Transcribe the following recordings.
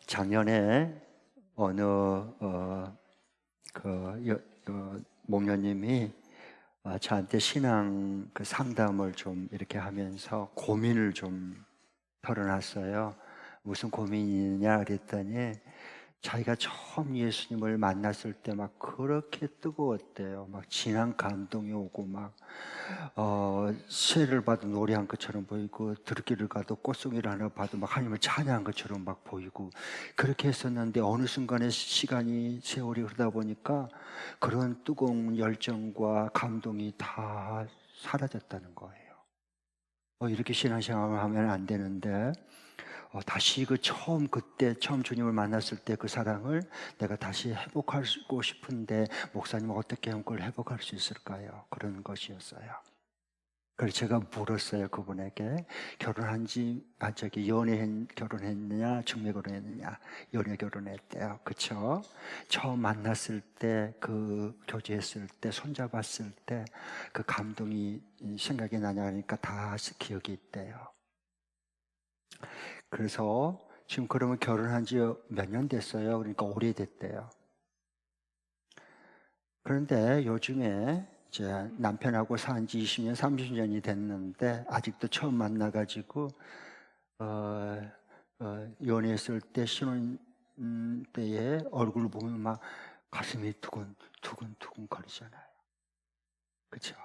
작년에 어느 목녀님이 저한테 신앙 상담을 좀 이렇게 하면서 고민을 좀 털어놨어요. 무슨 고민이 있느냐 그랬더니 자기가 처음 예수님을 만났을 때 막 그렇게 뜨거웠대요. 막 진한 감동이 오고 막 새를 봐도 노래한 것처럼 보이고 들길을 가도 꽃송이를 하나 봐도 막 하나님을 찬양한 것처럼 막 보이고 그렇게 했었는데 어느 순간에 시간이 세월이 흐르다 보니까 그런 뜨거운 열정과 감동이 다 사라졌다는 거예요. 이렇게 신앙생활을 하면 안 되는데 다시 그때 처음 주님을 만났을 때 그 사랑을 내가 다시 회복하고 싶은데 목사님 어떻게 하면 그걸 회복할 수 있을까요? 그런 것이었어요. 그래서 제가 물었어요, 그분에게. 결혼했느냐 중매 결혼했느냐. 연애 결혼했대요. 그쵸? 처음 만났을 때 교제했을 때 손잡았을 때 그 감동이 생각이 나냐 하니까 다시 기억이 있대요. 그래서 지금 그러면 결혼한 지 몇 년 됐어요? 그러니까 오래됐대요. 그런데 요즘에 이제 남편하고 산 지 20년, 30년이 됐는데 아직도 처음 만나가지고 연애했을 때 신혼 때에 얼굴을 보면 막 가슴이 두근두근 거리잖아요. 그렇죠?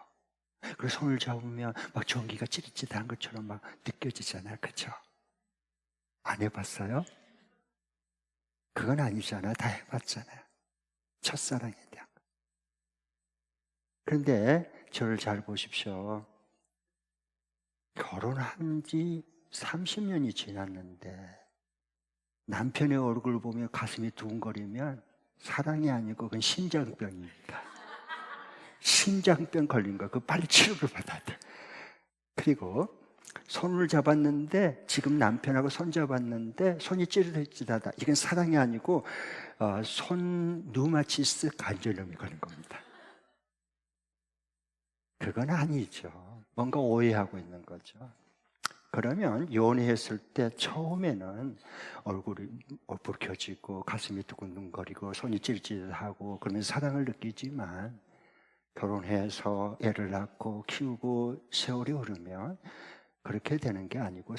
그리고 손을 잡으면 막 전기가 찌릿찌릿한 것처럼 막 느껴지잖아요. 그렇죠? 안 해봤어요? 그건 아니잖아요. 다 해봤잖아요. 첫사랑에 대한. 그런데 저를 잘 보십시오. 결혼한 지 30년이 지났는데 남편의 얼굴을 보며 가슴이 두근거리면 사랑이 아니고 그건 심장병입니다. 심장병 걸린 거. 그 빨리 치료를 받아야 돼. 그리고 손을 잡았는데 지금 남편하고 손 잡았는데 손이 찌릿찌릿하다. 이건 사랑이 아니고 손 누마티스 관절염이 걸린 겁니다. 그건 아니죠. 뭔가 오해하고 있는 거죠. 그러면 연애했을 때 처음에는 얼굴이 붉혀지고 가슴이 두근두근거리고 손이 찌릿찌릿하고 그러면 사랑을 느끼지만 결혼해서 애를 낳고 키우고 세월이 흐르면 그렇게 되는 게 아니고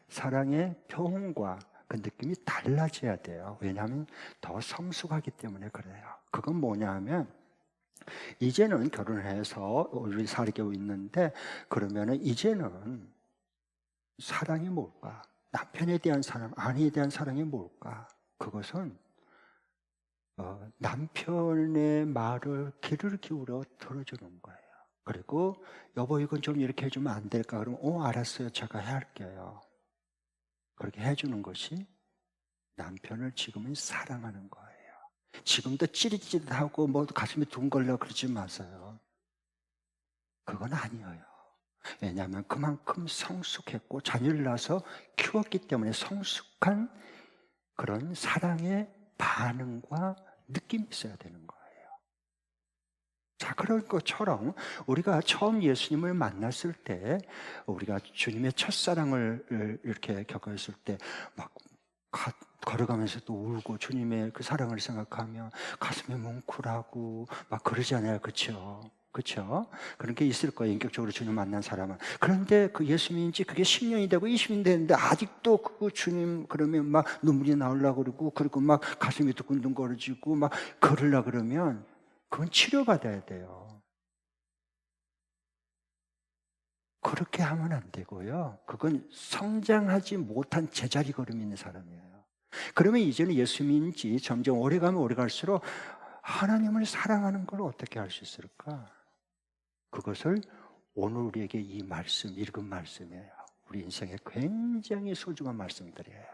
사랑의 표현과 그 느낌이 달라져야 돼요. 왜냐하면 더 성숙하기 때문에 그래요. 그건 뭐냐 하면 이제는 결혼해서 우리 살고 있는데 그러면은 이제는 사랑이 뭘까? 남편에 대한 사랑, 아내에 대한 사랑이 뭘까? 그것은 남편의 말을 귀를 기울여 들어주는 거예요. 그리고 여보 이건 좀 이렇게 해주면 안 될까? 그러면 알았어요. 제가 할게요. 그렇게 해주는 것이 남편을 지금은 사랑하는 거예요. 지금도 찌릿찌릿하고 뭐 가슴이 둥글려 그러지 마세요. 그건 아니에요. 왜냐하면 그만큼 성숙했고 자녀를 낳아서 키웠기 때문에 성숙한 그런 사랑의 반응과 느낌이 있어야 되는 거예요. 자, 그런 것처럼 우리가 처음 예수님을 만났을 때 우리가 주님의 첫사랑을 이렇게 겪었을 때 막 걸어가면서도 울고 주님의 그 사랑을 생각하며 가슴이 뭉클하고 막 그러잖아요. 그렇죠? 그렇죠? 그런 게 있을 거예요. 인격적으로 주님 만난 사람은. 그런데 그 예수님인 지 그게 10년이 되고 20년이 됐는데 아직도 그 주님 그러면 막 눈물이 나오려고 그리고 막 가슴이 두근두근거리고 막 걸으려고 그러면 그건 치료받아야 돼요. 그렇게 하면 안 되고요. 그건 성장하지 못한 제자리 걸음이 있는 사람이에요. 그러면 이제는 예수님인지 점점 오래가면 오래갈수록 하나님을 사랑하는 걸 어떻게 할 수 있을까? 그것을 오늘 우리에게 이 말씀, 읽은 말씀이에요. 우리 인생에 굉장히 소중한 말씀들이에요.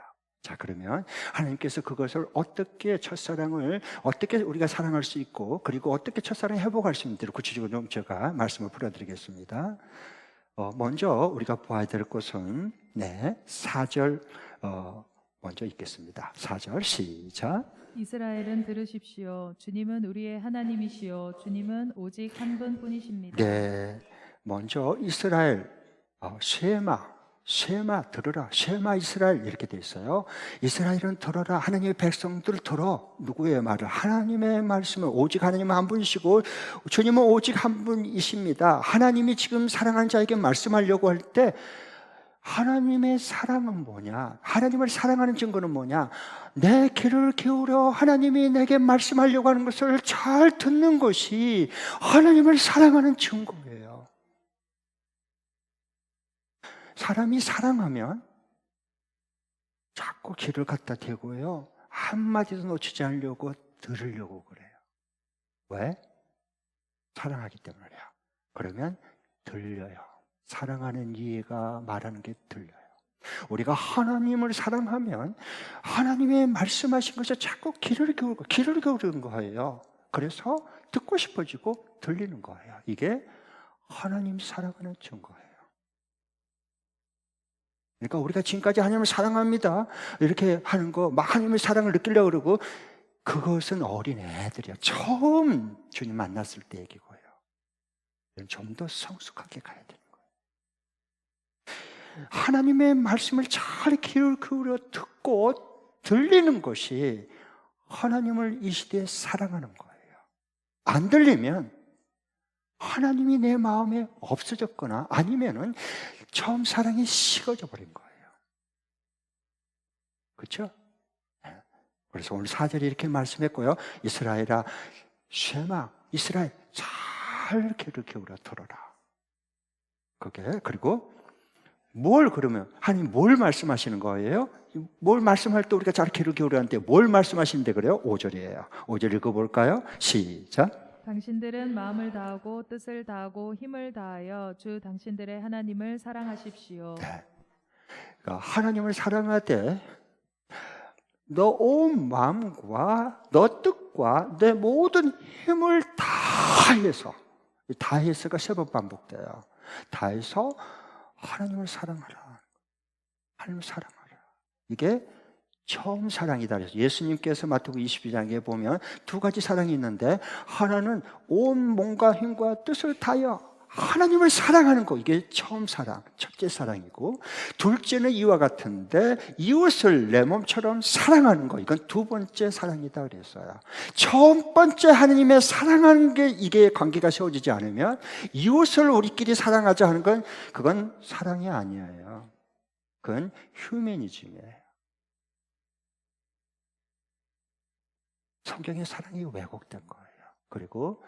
자, 그러면 하나님께서 그것을 첫사랑을 어떻게 우리가 사랑할 수 있고 그리고 어떻게 첫사랑을 회복할 수 있는지를 구체적으로 좀 제가 말씀을 풀어드리겠습니다. 먼저 우리가 봐야 될 것은 4절 먼저 읽겠습니다. 4절 시작. 이스라엘은 들으십시오. 주님은 우리의 하나님이시요 주님은 오직 한 분뿐이십니다. 네, 먼저 이스라엘 쉐마 쉐마 들어라, 쉐마 이스라엘 이렇게 돼 있어요. 이스라엘은 들어라, 하나님의 백성들 들어. 누구의 말을? 하나님의 말씀을. 오직 하나님은 한 분이시고 주님은 오직 한 분이십니다. 하나님이 지금 사랑하는 자에게 말씀하려고 할 때 하나님의 사랑은 뭐냐? 하나님을 사랑하는 증거는 뭐냐? 내 귀를 기울여 하나님이 내게 말씀하려고 하는 것을 잘 듣는 것이 하나님을 사랑하는 증거예요. 사람이 사랑하면 자꾸 귀를 갖다 대고요, 한마디도 놓치지 않으려고 들으려고 그래요. 왜? 사랑하기 때문이에요. 그러면 들려요. 사랑하는 이가 말하는 게 들려요. 우리가 하나님을 사랑하면 하나님의 말씀하신 것에 자꾸 귀를 기울이는 거예요. 그래서 듣고 싶어지고 들리는 거예요. 이게 하나님 사랑하는 증거예요. 그러니까 우리가 지금까지 하나님을 사랑합니다 이렇게 하는 거, 막 하나님의 사랑을 느끼려고 그러고, 그것은 어린 애들이야. 처음 주님 만났을 때 얘기고요. 좀 더 성숙하게 가야 되는 거예요. 하나님의 말씀을 잘 귀를 기울여 듣고 들리는 것이 하나님을 이 시대에 사랑하는 거예요. 안 들리면 하나님이 내 마음에 없어졌거나 아니면은 처음 사랑이 식어져 버린 거예요. 그렇죠? 그래서 오늘 4절에 이렇게 말씀했고요. 이스라엘아, 쉐마, 이스라엘 잘 귀를 기울여 들어라. 그게, 그리고 뭘, 그러면 하나님 뭘 말씀하시는 거예요? 뭘 말씀할 때 우리가 잘 귀를 기울여야 하는데 뭘 말씀하시는데 그래요? 5절이에요. 5절 읽어볼까요? 시작. 당신들은 마음을 다하고 뜻을 다하고 힘을 다하여 주 당신들의 하나님을 사랑하십시오. 네. 그러니까 하나님을 사랑하되 너 온 마음과 너 뜻과 내 모든 힘을 다해서, 다해서가 3번 반복돼요. 다해서 하나님을 사랑하라. 하나님을 사랑하라. 이게 처음 사랑이다. 그래서 예수님께서 마태복음 22장에 보면 2가지 사랑이 있는데, 하나는 온 몸과 힘과 뜻을 다하여 하나님을 사랑하는 거, 이게 처음 사랑, 첫째 사랑이고, 둘째는 이와 같은데 이웃을 내 몸처럼 사랑하는 거, 이건 2번째 사랑이다 그랬어요. 첫 번째 하나님의 사랑하는 게, 이게 관계가 세워지지 않으면 이웃을 우리끼리 사랑하자 하는 건 그건 사랑이 아니에요. 그건 휴머니즘이에요. 성경의 사랑이 왜곡된 거예요. 그리고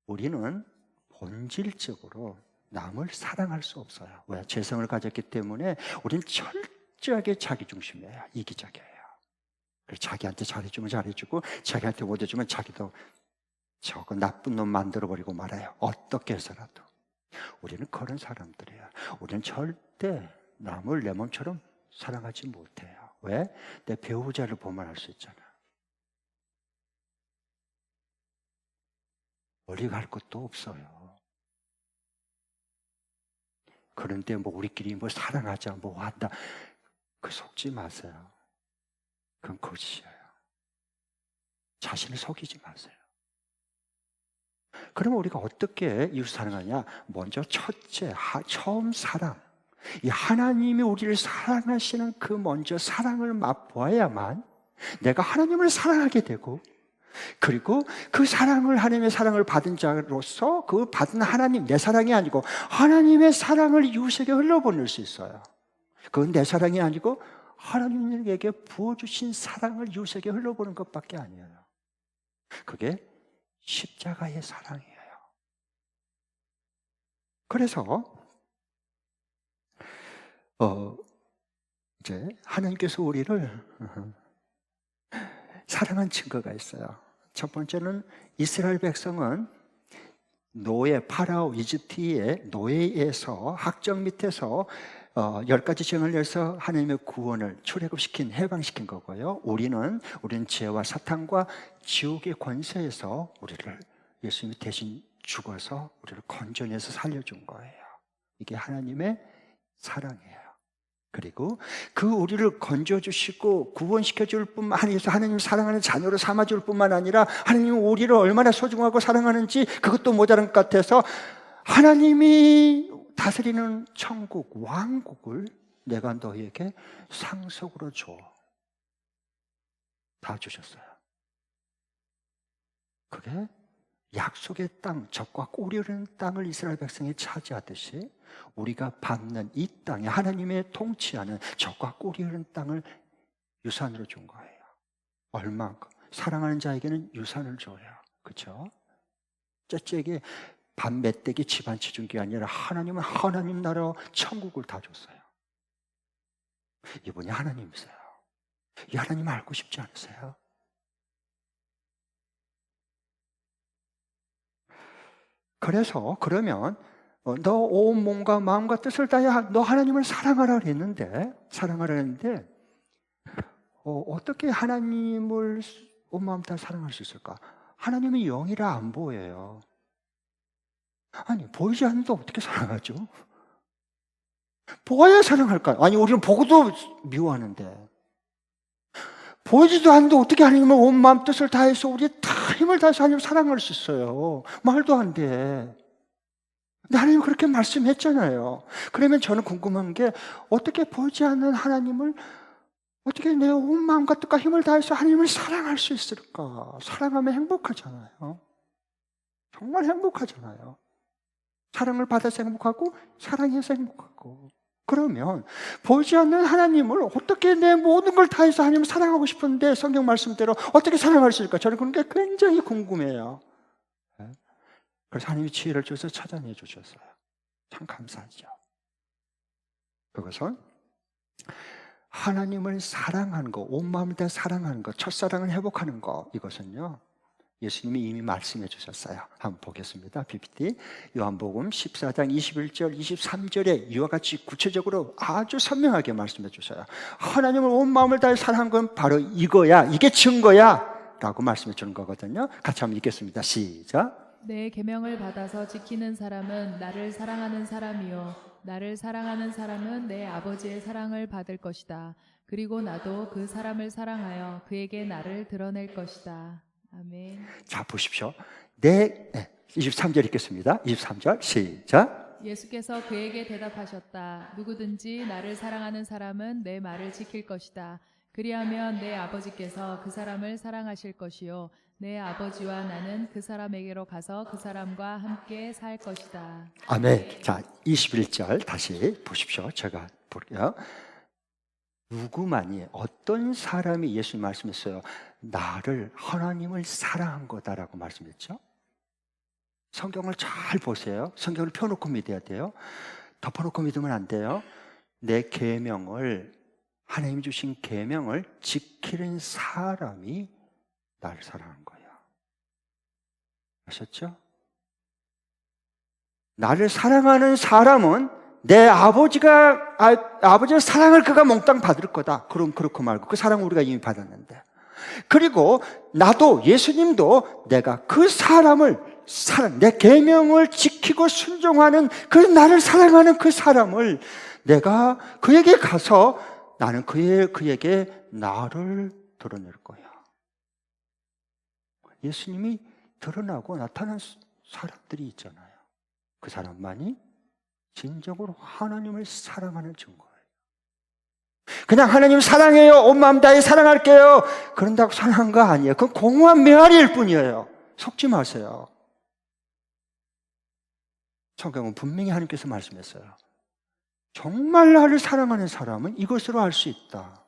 우리는 본질적으로 남을 사랑할 수 없어요. 왜? 죄성을 가졌기 때문에 우리는 철저하게 자기중심이에요. 이기적이에요. 그래서 자기한테 잘해주면 잘해주고, 자기한테 못해주면 자기도 저거 나쁜 놈 만들어버리고 말아요. 어떻게 해서라도. 우리는 그런 사람들이에요. 우리는 절대 남을 내 몸처럼 사랑하지 못해요. 왜? 내 배우자를 보면 알 수 있잖아. 멀리 갈 것도 없어요. 그런데 뭐 우리끼리 뭐 사랑하자, 뭐 한다, 그 속지 마세요. 그건 거짓이에요. 자신을 속이지 마세요. 그러면 우리가 어떻게 이웃 사랑하냐? 먼저 첫째, 처음 사랑. 이 하나님이 우리를 사랑하시는 그 먼저 사랑을 맛보아야만 내가 하나님을 사랑하게 되고, 그리고 그 사랑을, 하나님의 사랑을 받은 자로서 그 받은 하나님, 내 사랑이 아니고 하나님의 사랑을 이웃에게 흘러보낼 수 있어요. 그건 내 사랑이 아니고 하나님에게 부어주신 사랑을 이웃에게 흘러보는 것밖에 아니에요. 그게 십자가의 사랑이에요. 그래서 이제 하나님께서 우리를 사랑한 증거가 있어요. 첫 번째는 이스라엘 백성은 노예, 파라오, 이집트의 노예에서, 학정 밑에서 10가지 죄를 내서 하나님의 구원을 출애굽시킨, 해방시킨 거고요. 우리는 죄와 사탄과 지옥의 권세에서 우리를, 예수님이 대신 죽어서 우리를 건져내서 살려준 거예요. 이게 하나님의 사랑이에요. 그리고 그 우리를 건져주시고 구원시켜줄 뿐만 아니라 하나님 사랑하는 자녀로 삼아줄 뿐만 아니라 하나님은 우리를 얼마나 소중하고 사랑하는지 그것도 모자란 것 같아서 하나님이 다스리는 천국, 왕국을 내가 너에게 상속으로 줘. 다 주셨어요. 그게 약속의 땅, 적과 꿀이 흐르는 땅을 이스라엘 백성이 차지하듯이 우리가 받는 이 땅에 하나님의 통치하는 적과 꿀이 흐르는 땅을 유산으로 준 거예요. 얼마만큼? 사랑하는 자에게는 유산을 줘요. 그렇죠? 째째에게 반 멧돼지 집안치 준 게 아니라 하나님은 하나님 나라 천국을 다 줬어요. 이분이 하나님이세요. 이 하나님 알고 싶지 않으세요? 그래서 그러면 너 온 몸과 마음과 뜻을 다해 너 하나님을 사랑하라 그랬는데 어떻게 하나님을 온 마음 다 사랑할 수 있을까? 하나님은 영이라 안 보여요. 아니 보이지 않는데 어떻게 사랑하죠? 보아야 사랑할까? 아니 우리는 보고도 미워하는데 보이지도 않는데 어떻게 하나님을 온 마음 뜻을 다해서 우리 다 힘을 다해서 하나님을 사랑할 수 있어요? 말도 안 돼. 근데 하나님 그렇게 말씀했잖아요. 그러면 저는 궁금한 게 어떻게 보이지 않는 하나님을 어떻게 내 온 마음과 뜻과 힘을 다해서 하나님을 사랑할 수 있을까? 사랑하면 행복하잖아요. 정말 행복하잖아요. 사랑을 받아서 행복하고 사랑해서 행복하고. 그러면 보이지 않는 하나님을 어떻게 내 모든 걸 다해서 하나님을 사랑하고 싶은데 성경 말씀대로 어떻게 사랑할 수 있을까? 저는 그런 게 굉장히 궁금해요. 그래서 하나님이 지혜를 주셔서 찾아내 주셨어요. 참 감사하죠. 그것은 하나님을 사랑하는 거, 온 마음을 다해 사랑하는 거, 첫사랑을 회복하는 거, 이것은요 예수님이 이미 말씀해 주셨어요. 한번 보겠습니다. PPT 요한복음 14장 21절 23절에 이와 같이 구체적으로 아주 선명하게 말씀해 주셔요. 하나님을 온 마음을 다해 사랑한 건 바로 이거야, 이게 증거야 라고 말씀해 주는 거거든요. 같이 한번 읽겠습니다. 시작. 내 계명을 받아서 지키는 사람은 나를 사랑하는 사람이요 나를 사랑하는 사람은 내 아버지의 사랑을 받을 것이다. 그리고 나도 그 사람을 사랑하여 그에게 나를 드러낼 것이다. 아멘. 자 보십시오. 23절 읽겠습니다. 23절 시작. 예수께서 그에게 대답하셨다. 누구든지 나를 사랑하는 사람은 내 말을 지킬 것이다. 그리하면 내 아버지께서 그 사람을 사랑하실 것이요 내 아버지와 나는 그 사람에게로 가서 그 사람과 함께 살 것이다. 아멘. 자 21절 다시 보십시오. 제가 볼게요. 누구만이 어떤 사람이 예수님 말씀했어요. 나를 하나님을 사랑한 거다라고 말씀했죠. 성경을 잘 보세요. 성경을 펴놓고 믿어야 돼요. 덮어놓고 믿으면 안 돼요. 내 계명을 하나님이 주신 계명을 지키는 사람이 나를 사랑한 거예요. 아셨죠? 나를 사랑하는 사람은 내 아버지의 사랑을 그가 몽땅 받을 거다. 그럼 그렇고 말고 그 사랑을 우리가 이미 받았는데. 그리고 나도 예수님도 내가 그 사람을 내 계명을 지키고 순종하는 그 나를 사랑하는 그 사람을 내가 그에게 가서 나는 그에게 나를 드러낼 거야. 예수님이 드러나고 나타난 사람들이 있잖아요. 그 사람만이 진정으로 하나님을 사랑하는 증거예요. 그냥 하나님 사랑해요, 온 마음 다해 사랑할게요, 그런다고 사랑한 거 아니에요. 그건 공허한 메아리일 뿐이에요. 속지 마세요. 성경은 분명히 하나님께서 말씀했어요. 정말 나를 사랑하는 사람은 이것으로 알 수 있다.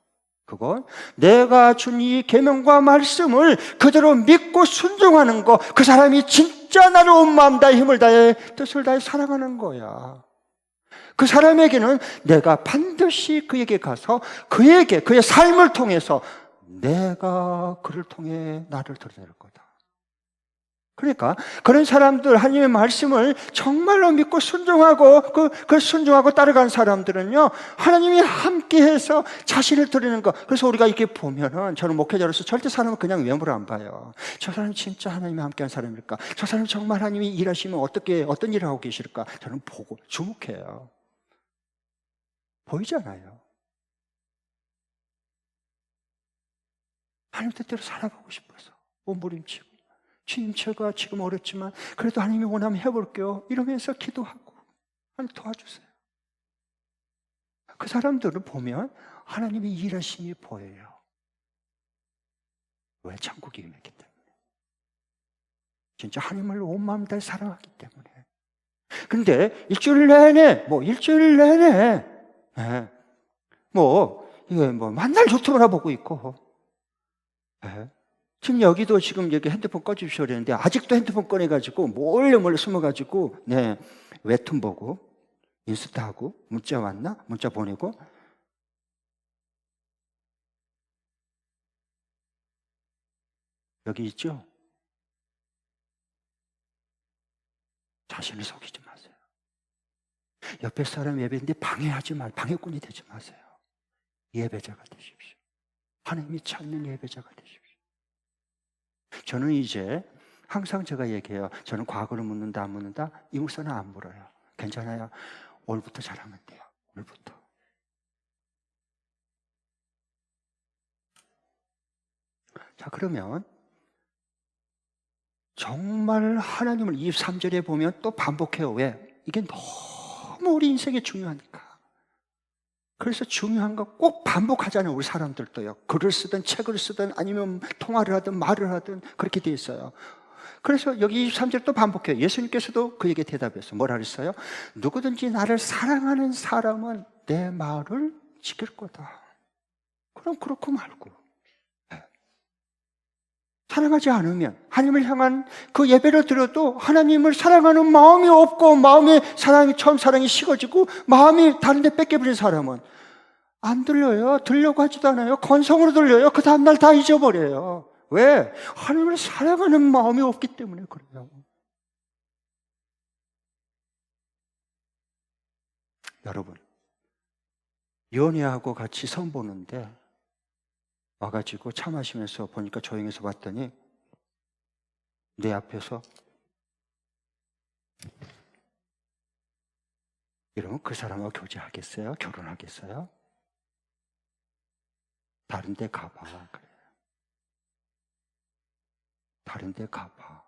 그건 내가 준 이 계명과 말씀을 그대로 믿고 순종하는 거, 그 사람이 진짜 나를 온 마음 다해 힘을 다해 뜻을 다해 사랑하는 거야. 그 사람에게는 내가 반드시 그에게 가서 그의 삶을 통해서 내가 그를 통해 나를 드러낼 거다. 그러니까 그런 사람들, 하나님의 말씀을 정말로 믿고 순종하고 그 순종하고 따라간 사람들은요, 하나님이 함께해서 자신을 드리는 것. 그래서 우리가 이렇게 보면은, 저는 목회자로서 절대 사람을 그냥 외모로 안 봐요. 저 사람이 진짜 하나님이 함께한 사람일까? 저 사람이 정말 하나님이 일하시면 어떤 일을 하고 계실까? 저는 보고 주목해요. 보이잖아요. 하나님 뜻대로 살아가고 싶어서 몸부림치고, 주님 제가 지금 어렵지만 그래도 하나님이 원하면 해볼게요 이러면서 기도하고, 하나님 도와주세요. 그 사람들을 보면 하나님의 일하심이 보여요. 왜? 천국이 임했기 때문에. 진짜 하나님을 온 마음 다해 사랑하기 때문에. 근데 일주일 내내 이게 만날 유튜브나 보고 있고, 지금 여기도 지금 여기 핸드폰 꺼주십시오 그랬는데 아직도 핸드폰 꺼내가지고 몰래 숨어가지고 웹툰 보고 인스타하고 문자 왔나? 문자 보내고. 여기 있죠? 자신을 속이지 마세요. 옆에 사람 예배인데 방해꾼이 되지 마세요. 예배자가 되십시오. 하나님이 찾는 예배자가 되십시오. 저는 이제 항상 제가 얘기해요. 저는 과거를 묻는다 안 묻는다? 이 목사는 안 물어요. 괜찮아요. 올부터 잘하면 돼요. 올부터. 자, 그러면 정말 하나님을 23절에 보면 또 반복해요. 왜? 이게 너무 우리 인생에 중요하니까. 그래서 중요한 거 꼭 반복하잖아요. 우리 사람들도요. 글을 쓰든 책을 쓰든 아니면 통화를 하든 말을 하든 그렇게 돼 있어요. 그래서 여기 23절 또 반복해요. 예수님께서도 그에게 대답했어요. 뭐라 그랬어요? 누구든지 나를 사랑하는 사람은 내 말을 지킬 거다. 그럼 그렇고 말고. 사랑하지 않으면 하나님을 향한 그 예배를 드려도 하나님을 사랑하는 마음이 없고 마음의 처음 사랑이 식어지고 마음이 다른 데 뺏겨버린 사람은 안 들려요. 들려고 하지도 않아요. 건성으로 들려요. 그 다음날 다 잊어버려요. 왜? 하나님을 사랑하는 마음이 없기 때문에 그래요. 여러분, 연애하고 같이 선 보는데 와가지고 차 마시면서 보니까 조용해서 봤더니 내 앞에서 이러면 그 사람하고 교제하겠어요? 결혼하겠어요? 다른 데 가봐. 그래요. 다른 데 가봐.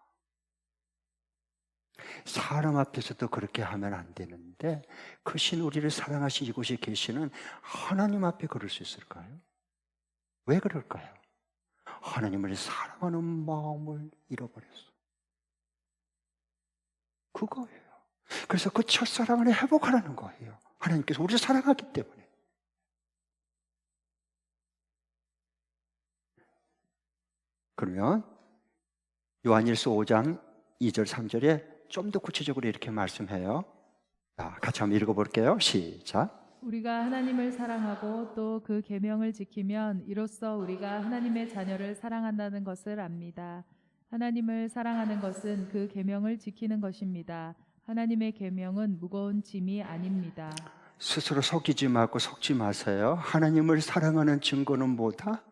사람 앞에서도 그렇게 하면 안 되는데 크신 우리를 사랑하신 이곳에 계시는 하나님 앞에 그럴 수 있을까요? 왜 그럴까요? 하나님을 사랑하는 마음을 잃어버렸어. 그거예요. 그래서 그 첫사랑을 회복하라는 거예요. 하나님께서 우리를 사랑하기 때문에. 그러면 요한일서 5장 2절 3절에 좀 더 구체적으로 이렇게 말씀해요. 자, 같이 한번 읽어볼게요. 시작. 우리가 하나님을 사랑하고 또 그 계명을 지키면 이로써 우리가 하나님의 자녀를 사랑한다는 것을 압니다. 하나님을 사랑하는 것은 그 계명을 지키는 것입니다. 하나님의 계명은 무거운 짐이 아닙니다. 스스로 속이지 말고 속지 마세요. 하나님을 사랑하는 증거는 뭐다?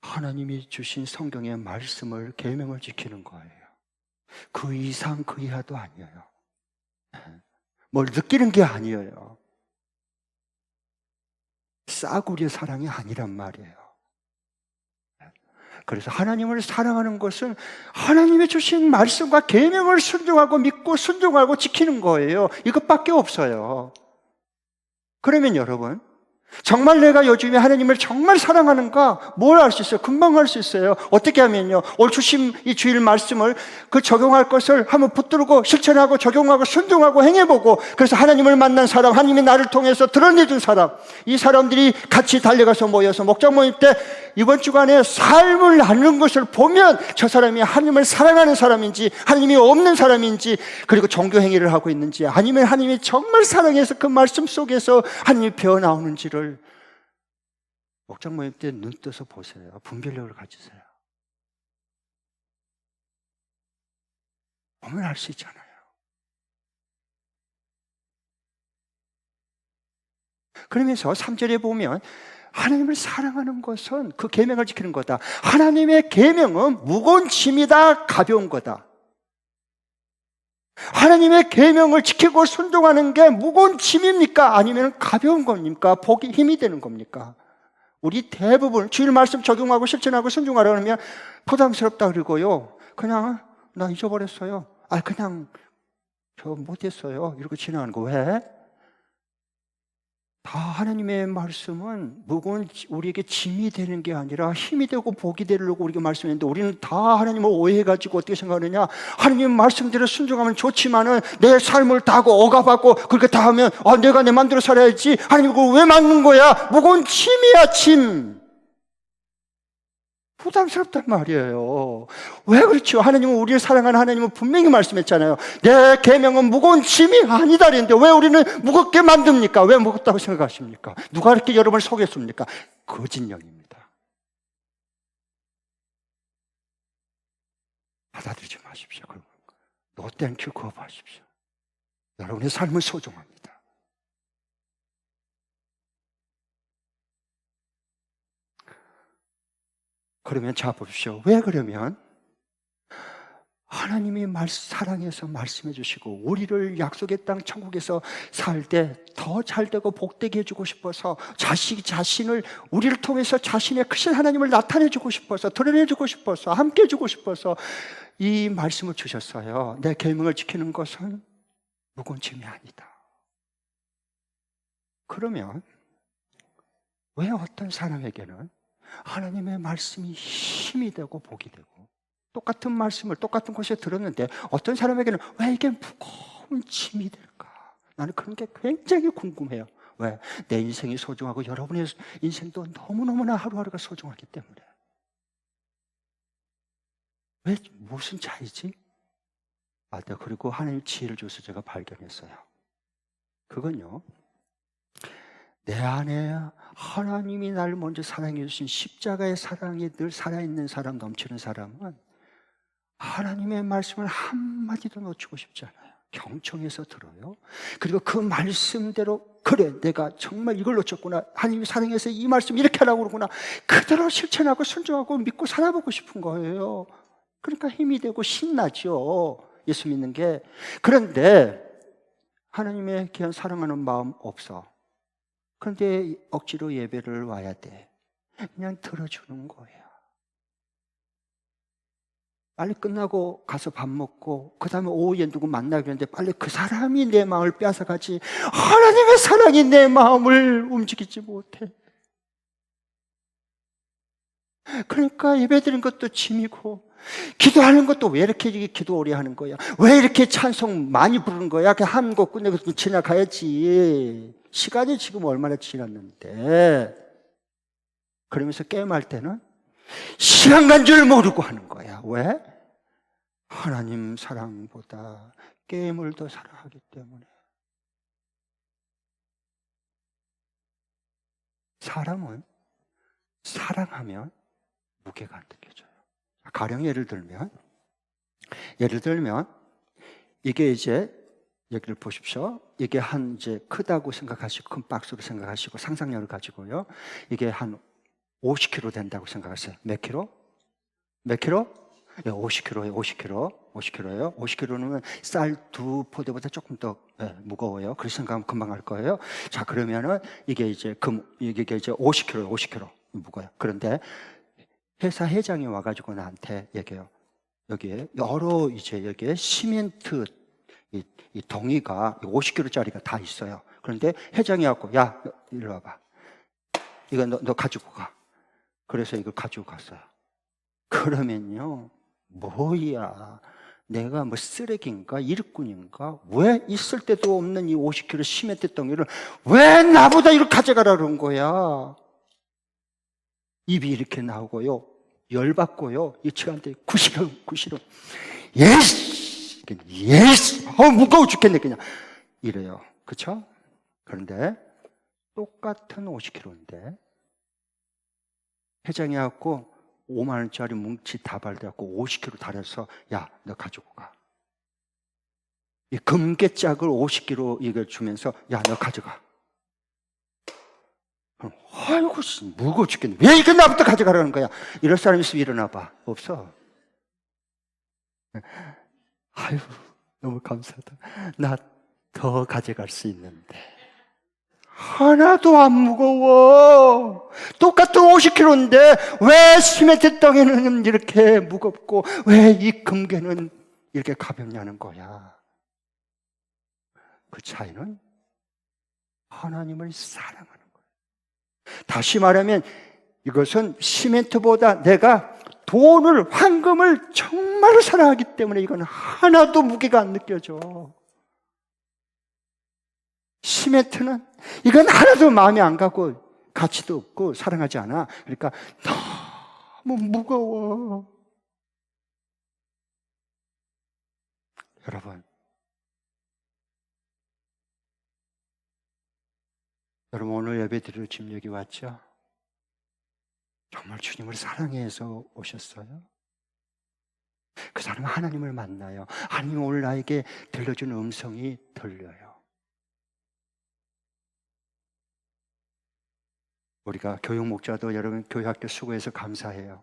하나님이 주신 성경의 말씀을 계명을 지키는 거예요. 그 이상 그 이하도 아니에요. 뭘 느끼는 게 아니에요. 싸구려 사랑이 아니란 말이에요. 그래서 하나님을 사랑하는 것은 하나님이 주신 말씀과 계명을 순종하고 믿고 순종하고 지키는 거예요. 이것밖에 없어요. 그러면 여러분, 정말 내가 요즘에 하나님을 정말 사랑하는가? 뭘 알 수 있어요? 금방 알 수 있어요. 어떻게 하면요? 올 주심 이 주일 말씀을 그 적용할 것을 한번 붙들고 실천하고 적용하고 순종하고 행해보고, 그래서 하나님을 만난 사람, 하나님이 나를 통해서 드러내준 사람, 이 사람들이 같이 달려가서 모여서 목장 모임 때 이번 주간에 삶을 나누는 것을 보면 저 사람이 하나님을 사랑하는 사람인지 하나님이 없는 사람인지, 그리고 종교 행위를 하고 있는지 아니면 하나님이 정말 사랑해서 그 말씀 속에서 하나님이 배어나오는지를 목장 모임 때 눈 떠서 보세요. 분별력을 가지세요. 보면 알 수 있잖아요. 그러면서 3절에 보면 하나님을 사랑하는 것은 그 계명을 지키는 거다. 하나님의 계명은 무거운 짐이다, 가벼운 거다. 하나님의 계명을 지키고 순종하는 게 무거운 짐입니까? 아니면 가벼운 겁니까? 복이 힘이 되는 겁니까? 우리 대부분 주일 말씀 적용하고 실천하고 순종하라 그러면 부담스럽다 그러고요. 그냥 나 잊어버렸어요. 그냥 저 못했어요. 이러고 지나가는 거 왜? 다 하나님의 말씀은 무거운 우리에게 짐이 되는 게 아니라 힘이 되고 복이 되려고 우리가 말씀했는데, 우리는 다 하나님을 오해해가지고 어떻게 생각하느냐, 하나님 말씀대로 순종하면 좋지만은 내 삶을 다 하고 억압하고 그렇게 다 하면 내가 내 맘대로 살아야지, 하나님 그걸 왜 막는 거야? 무거운 짐이야, 짐. 부담스럽단 말이에요. 왜 그렇죠? 하나님은 우리를 사랑하는 하나님은 분명히 말씀했잖아요. 내 계명은 무거운 짐이 아니다 그랬는데 왜 우리는 무겁게 만듭니까? 왜 무겁다고 생각하십니까? 누가 이렇게 여러분을 속였습니까? 거짓 영입니다. 받아들이지 마십시오. 노 땡큐 거부하십시오. 여러분의 삶은 소중합니다. 그러면 자 보십시오. 왜 그러면 하나님이 사랑해서 말씀해 주시고 우리를 약속의 땅 천국에서 살 때 더 잘되고 복되게 해주고 싶어서 자신을 우리를 통해서 자신의 크신 하나님을 나타내 주고 싶어서, 드러내 주고 싶어서, 함께 해 주고 싶어서 이 말씀을 주셨어요. 내 계명을 지키는 것은 무거운 짐이 아니다. 그러면 왜 어떤 사람에게는 하나님의 말씀이 힘이 되고 복이 되고, 똑같은 말씀을 똑같은 곳에 들었는데 어떤 사람에게는 왜 이게 무거운 짐이 될까? 나는 그런 게 굉장히 궁금해요. 왜? 내 인생이 소중하고 여러분의 인생도 너무너무나 하루하루가 소중하기 때문에. 왜? 무슨 차이지? 네, 그리고 하나님 지혜를 줘서 제가 발견했어요. 그건요, 내 안에 하나님이 나를 먼저 사랑해 주신 십자가의 사랑이 늘 살아있는 사람, 넘치는 사람은 하나님의 말씀을 한마디도 놓치고 싶지 않아요. 경청해서 들어요. 그리고 그 말씀대로, 그래 내가 정말 이걸 놓쳤구나, 하나님이 사랑해서 이 말씀 이렇게 하라고 그러구나, 그대로 실천하고 순종하고 믿고 살아보고 싶은 거예요. 그러니까 힘이 되고 신나죠, 예수 믿는 게. 그런데 하나님의 귀한 사랑하는 마음 없어. 그런데 억지로 예배를 와야 돼. 그냥 들어주는 거예요. 빨리 끝나고 가서 밥 먹고 그 다음에 오후에 누구 만나기로 했는데 빨리 그 사람이 내 마음을 뺏어가지, 하나님의 사랑이 내 마음을 움직이지 못해. 그러니까 예배드리는 것도 짐이고, 기도하는 것도 왜 이렇게 기도 오래 하는 거야? 왜 이렇게 찬송 많이 부르는 거야? 그냥 한 곡 끝내고 지나가야지. 시간이 지금 얼마나 지났는데. 그러면서 게임할 때는 시간 간 줄 모르고 하는 거야. 왜? 하나님 사랑보다 게임을 더 사랑하기 때문에. 사람은 사랑하면 무게가 안 느껴져요. 가령 예를 들면 이게 이제 여기를 보십시오. 이게 한 이제 크다고 생각하시고 큰 박스로 생각하시고 상상력을 가지고요. 이게 한 50kg 된다고 생각하세요. 몇 킬로? 몇 킬로? 50kg예요. 50kg예요. 50kg는 쌀 2포대보다 조금 더 무거워요. 그렇게 생각하면 금방 알 거예요. 자, 그러면은 이게 이제 50kg예요. 50kg 무거워요. 그런데 회사 회장이 와가지고 나한테 얘기해요. 여기에 여러 이제 여기에 시멘트 이 덩이가 50kg짜리가 다 있어요. 그런데 회장이 갖고, 야, 이리 와봐. 이거 너 가지고 가. 그래서 이걸 가지고 갔어요. 그러면요, 뭐야, 내가 뭐 쓰레기인가 일꾼인가? 왜 있을 때도 없는 이 50kg 시멘트 덩이를 왜 나보다 이렇게 가져가라 그런 거야? 입이 이렇게 나오고요, 열받고요, 이 친구한테 구시름 예스 무거워 죽겠네 그냥 이래요. 그쵸? 그런데 똑같은 50kg인데 회장이 갖고 5만 원짜리 뭉치 다발돼갖고 50kg 달아서, 야, 너 가지고 가. 이 금괴짝을 50kg 이걸 주면서, 야, 너 가져가. 아이고, 무거워 죽겠네. 왜 이거 나부터 가져가라는 거야? 이럴 사람 있으면 일어나 봐. 없어. 아유, 너무 감사하다. 나 더 가져갈 수 있는데. 하나도 안 무거워. 똑같은 50kg인데 왜 시멘트 덩이는 이렇게 무겁고 왜 이 금괴는 이렇게 가볍냐는 거야. 그 차이는 하나님을 사랑하는 거예요. 다시 말하면 이것은 시멘트보다 내가 돈을, 황금을 정말로 사랑하기 때문에 이건 하나도 무게가 안 느껴져. 시멘트는 이건 하나도 마음에 안 가고 가치도 없고 사랑하지 않아. 그러니까 너무 무거워. 여러분 오늘 예배 드리러 지금 여기 왔죠? 정말 주님을 사랑해서 오셨어요? 그 사람은 하나님을 만나요. 하나님 오늘 나에게 들려주는 음성이 들려요. 우리가 교육 목자도 여러분 교육학교 수고해서 감사해요.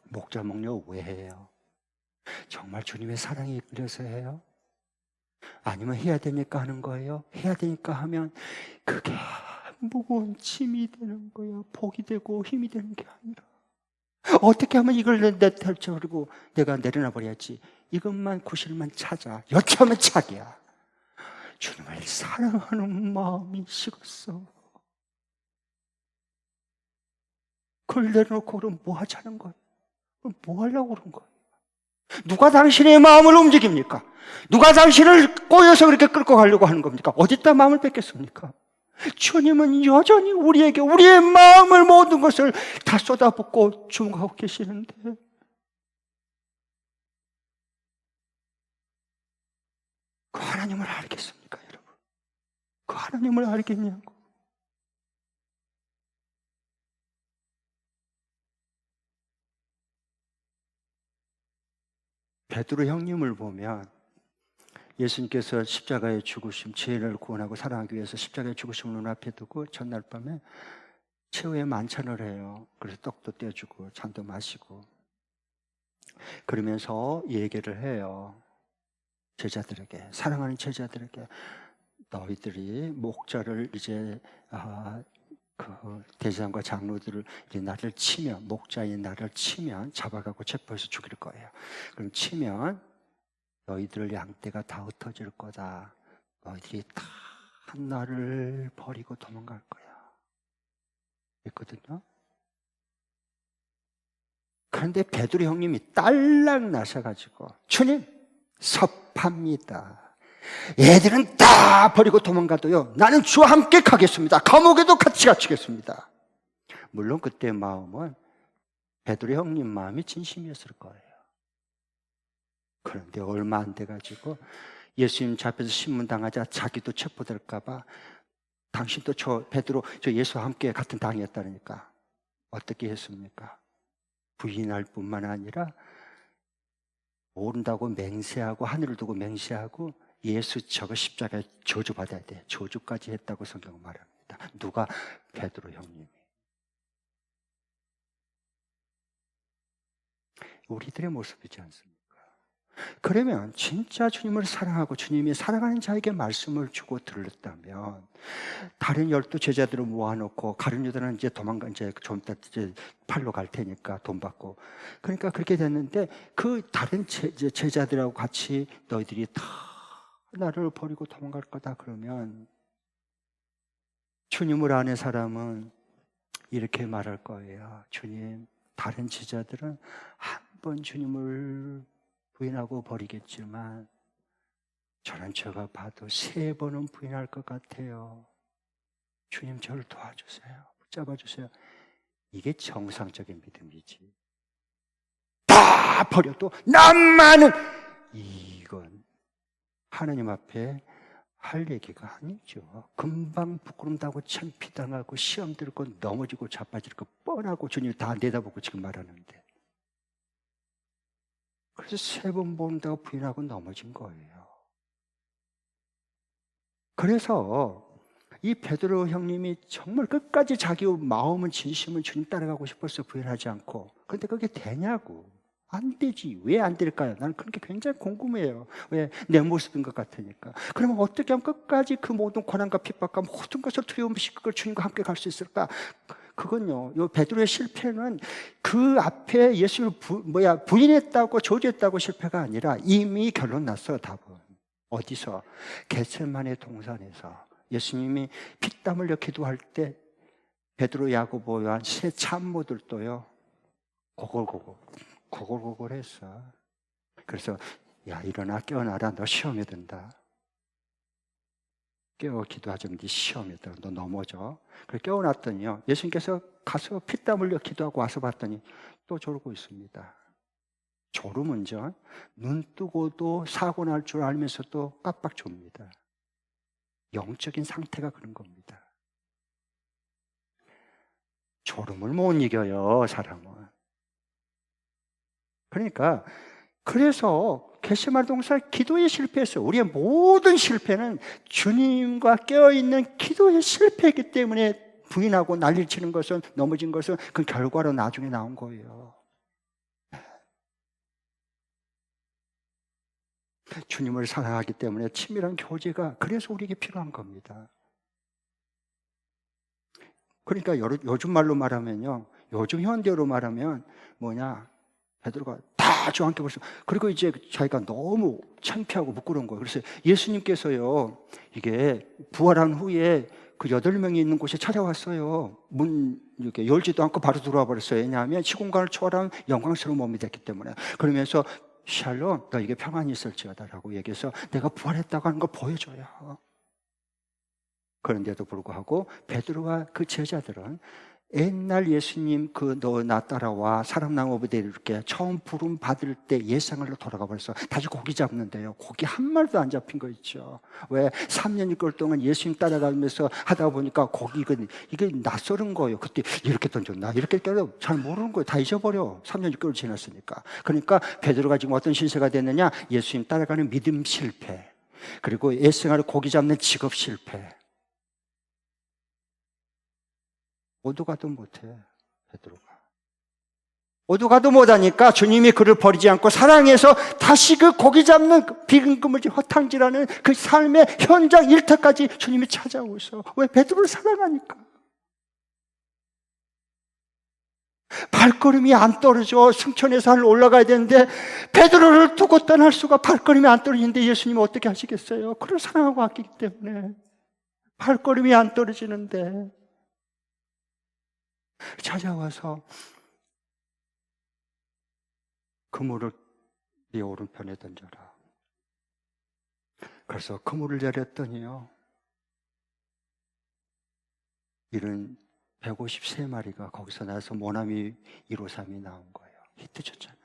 목자 목료 왜 해요? 정말 주님의 사랑이 이끌려서 해요? 아니면 해야 되니까 하는 거예요? 해야 되니까 하면 그게 무거운 짐이 되는 거야. 복이 되고 힘이 되는 게 아니라 어떻게 하면 이걸 내탈쳐 그리고 내가 내려놔 버려야지. 이것만 구실만 찾아. 여차하면 착이야. 주님을 사랑하는 마음이 식었어. 그걸 내려놓고 그럼 뭐 하자는 거예요? 그럼 뭐 하려고 그런 거예요? 누가 당신의 마음을 움직입니까? 누가 당신을 꼬여서 그렇게 끌고 가려고 하는 겁니까? 어디다 마음을 뺏겠습니까? 주님은 여전히 우리에게 우리의 마음을 모든 것을 다 쏟아붓고 주목하고 계시는데 그 하나님을 알겠습니까, 여러분? 그 하나님을 알겠냐고. 베드로 형님을 보면 예수님께서 십자가의 죽으심, 죄인을 구원하고 사랑하기 위해서 십자가의 죽으심을 눈앞에 두고 전날 밤에 최후의 만찬을 해요. 그래서 떡도 떼어주고 잔도 마시고 그러면서 얘기를 해요. 제자들에게, 사랑하는 제자들에게 너희들이 목자를 이제 그 대제사장과 장로들을 이제 나를 치면, 목자인 나를 치면 잡아가고 체포해서 죽일 거예요. 그럼 치면 너희들 양떼가 다 흩어질 거다. 너희들이 다 나를 버리고 도망갈 거야. 했거든요. 그런데 베드로 형님이 딸랑 나셔가지고 주님 섭합니다. 애들은 다 버리고 도망가도요 나는 주와 함께 가겠습니다. 감옥에도 같이 갇히겠습니다. 물론 그때 마음은 베드로 형님 마음이 진심이었을 거예요. 그런데 얼마 안 돼가지고 예수님 잡혀서 신문당하자 자기도 체포될까봐 당신도 베드로 예수와 함께 같은 당이었다니까 어떻게 했습니까? 부인할 뿐만 아니라 모른다고 맹세하고 하늘을 두고 맹세하고 예수 저거 십자가에 저주받아야 돼. 저주까지 했다고 성경은 말합니다. 누가? 베드로 형님이. 우리들의 모습이지 않습니까? 그러면 진짜 주님을 사랑하고 주님이 사랑하는 자에게 말씀을 주고 들렸다면 다른 12 제자들을 모아놓고 가룟 유다는 이제 도망가 이제 좀 이따 이제 팔로 갈 테니까 돈 받고 그러니까 그렇게 됐는데 그 다른 제자들하고 같이 너희들이 다 나를 버리고 도망갈 거다 그러면 주님을 아는 사람은 이렇게 말할 거예요. 주님, 다른 제자들은 한 번 주님을 부인하고 버리겠지만 저는 제가 봐도 3번은 부인할 것 같아요. 주님 저를 도와주세요. 붙잡아 주세요. 이게 정상적인 믿음이지. 다 버려도 나만은 이건 하나님 앞에 할 얘기가 아니죠. 금방 부끄럼다고 창피당하고 시험 들고 넘어지고 자빠질 거 뻔하고 주님 다 내다보고 지금 말하는데 그래서 3번 본다고 부인하고 넘어진 거예요. 그래서 이 베드로 형님이 정말 끝까지 자기 마음은 진심은 주님 따라가고 싶어서 부인하지 않고 그런데 그게 되냐고. 안 되지. 왜 안 될까요? 나는 그런 게 굉장히 궁금해요. 왜? 내 모습인 것 같으니까. 그러면 어떻게 하면 끝까지 그 모든 고난과 핍박과 모든 것을 두려움시 그걸 주님과 함께 갈 수 있을까? 그건요, 요 베드로의 실패는 그 앞에 예수를 부인했다고 저주했다고 실패가 아니라 이미 결론 났어요, 답은. 어디서? 겟세마네 동산에서. 예수님이 피땀 흘려 기도할 때 베드로, 야고보, 요한 세 참모들도요 고골고골 했어. 그래서 야, 일어나 깨어나라. 너 시험에 든다. 깨워 기도하자. 네 시험에 들어. 너 넘어져. 그래 깨어났더니요, 예수님께서 가서 피땀 흘려 기도하고 와서 봤더니 또 졸고 있습니다. 졸음은요, 눈 뜨고도 사고 날 줄 알면서도 깜빡 졸립니다. 영적인 상태가 그런 겁니다. 졸음을 못 이겨요, 사람은. 그러니까 그래서 겟세마네 동산 기도에 실패했어요. 우리의 모든 실패는 주님과 깨어있는 기도의 실패이기 때문에 부인하고 난리를 치는 것은, 넘어진 것은 그 결과로 나중에 나온 거예요. 주님을 사랑하기 때문에 친밀한 교제가 그래서 우리에게 필요한 겁니다. 그러니까 요즘 말로 말하면요, 요즘 현대로 말하면 뭐냐, 베드로가 다 저한테 벌써, 그리고 이제 자기가 너무 창피하고 부끄러운 거예요. 그래서 예수님께서요, 이게 부활한 후에 그 8명이 있는 곳에 찾아왔어요. 문 이렇게 열지도 않고 바로 들어와 버렸어요. 왜냐하면 시공간을 초월한 영광스러운 몸이 됐기 때문에. 그러면서 샬롬, 너에게 평안이 있을지어다라고 얘기해서 내가 부활했다고 하는 걸 보여줘요. 그런데도 불구하고 베드로와 그 제자들은 옛날 예수님 그 너 나 따라와 사람나무 부대에 이렇게 처음 부름 받을 때 옛생활로 돌아가 버려서 다시 고기 잡는데요, 고기 한 마리도 안 잡힌 거 있죠. 왜? 3년 6개월 동안 예수님 따라가면서 하다 보니까 고기가 이게 낯설은 거예요. 그때 이렇게 던졌나 이렇게 껴도 잘 모르는 거예요. 다 잊어버려. 3년 6개월 지났으니까. 그러니까 베드로가 지금 어떤 신세가 됐느냐, 예수님 따라가는 믿음 실패, 그리고 옛생활로 고기 잡는 직업 실패. 오도 가도 못해, 베드로가. 오도 가도 못하니까 주님이 그를 버리지 않고 사랑해서 다시 그 고기 잡는 비근그물질 허탕질하는 그 삶의 현장 일터까지 주님이 찾아오셔. 왜? 베드로를 사랑하니까. 발걸음이 안 떨어져. 승천의 산을 올라가야 되는데 베드로를 두고 떠날 수가, 발걸음이 안 떨어지는데 예수님은 어떻게 하시겠어요? 그를 사랑하고 아끼기 때문에 발걸음이 안 떨어지는데 찾아와서 그물을 네 오른편에 던져라. 그래서 그물을 내렸더니요, 이런 153마리가 거기서 나서 모나미 153이 나온 거예요. 히트 쳤잖아.